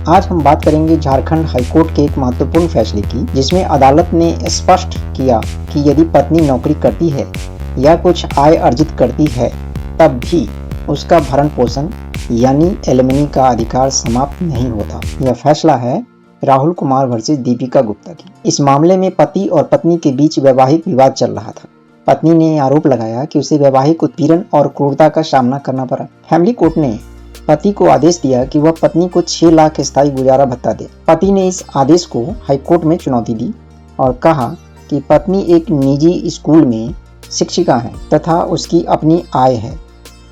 आज हम बात करेंगे झारखंड हाईकोर्ट के एक महत्वपूर्ण फैसले की, जिसमें अदालत ने स्पष्ट किया कि यदि पत्नी नौकरी करती है या कुछ आय अर्जित करती है तब भी उसका भरण पोषण यानी एलिमनी का अधिकार समाप्त नहीं होता। यह फैसला है राहुल कुमार वर्सेस दीपिका गुप्ता की। इस मामले में पति और पत्नी के बीच वैवाहिक विवाद चल रहा था। पत्नी ने आरोप लगाया कि उसे वैवाहिक उत्पीड़न और क्रूरता का सामना करना पड़ा। फैमिली कोर्ट ने पति को आदेश दिया कि वह पत्नी को 6 लाख स्थायी गुजारा भत्ता दे। पति ने इस आदेश को हाईकोर्ट में चुनौती दी और कहा कि पत्नी एक निजी स्कूल में शिक्षिका है तथा उसकी अपनी आय है,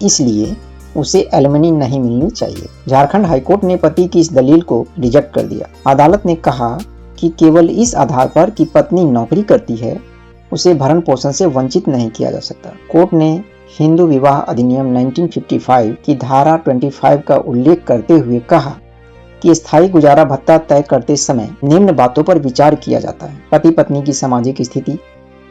इसलिए उसे एलिमनी नहीं मिलनी चाहिए। झारखंड हाईकोर्ट ने पति की इस दलील को रिजेक्ट कर दिया। अदालत ने कहा कि केवल इस आधार पर कि पत्नी नौकरी करती है उसे भरण पोषण से वंचित नहीं किया जा सकता। कोर्ट ने हिंदू विवाह अधिनियम 1955 की धारा 25 का उल्लेख करते हुए कहा कि स्थायी गुजारा भत्ता तय करते समय निम्न बातों पर विचार किया जाता है: पति पत्नी की सामाजिक स्थिति,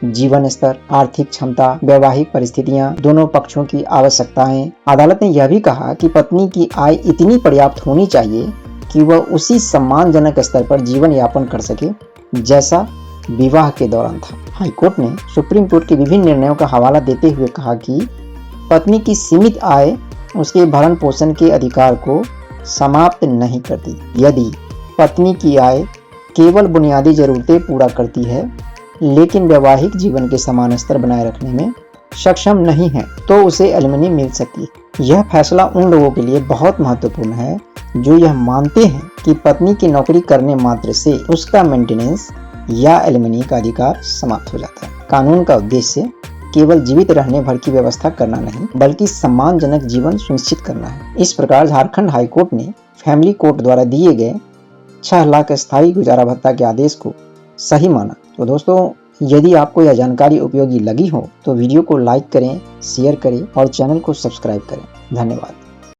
जीवन स्तर, आर्थिक क्षमता, वैवाहिक परिस्थितियां, दोनों पक्षों की आवश्यकताएं। अदालत ने यह भी कहा कि पत्नी की आय इतनी पर्याप्त होनी चाहिए कि वह उसी सम्मानजनक स्तर पर जीवन यापन कर सके जैसा विवाह के दौरान था। हाईकोर्ट ने सुप्रीम कोर्ट के विभिन्न निर्णयों का हवाला देते हुए कहा कि पत्नी की सीमित आय उसके भरण पोषण के अधिकार को समाप्त नहीं करती। यदि पत्नी की आय केवल बुनियादी जरूरतें पूरा करती है लेकिन वैवाहिक जीवन के समान स्तर बनाए रखने में सक्षम नहीं है तो उसे एलिमनी मिल सकती है। यह फैसला उन लोगों के लिए बहुत महत्वपूर्ण है जो यह मानते हैं कि पत्नी की नौकरी करने मात्र से उसका मेंटेनेंस या एलिमनी का अधिकार समाप्त हो जाता है। कानून का उद्देश्य केवल जीवित रहने भर की व्यवस्था करना नहीं बल्कि सम्मानजनक जीवन सुनिश्चित करना है। इस प्रकार झारखंड हाईकोर्ट ने फैमिली कोर्ट द्वारा दिए गए 6 लाख स्थायी गुजारा भत्ता के आदेश को सही माना। तो दोस्तों, यदि आपको यह जानकारी उपयोगी लगी हो तो वीडियो को लाइक करें, शेयर करें और चैनल को सब्सक्राइब करें। धन्यवाद।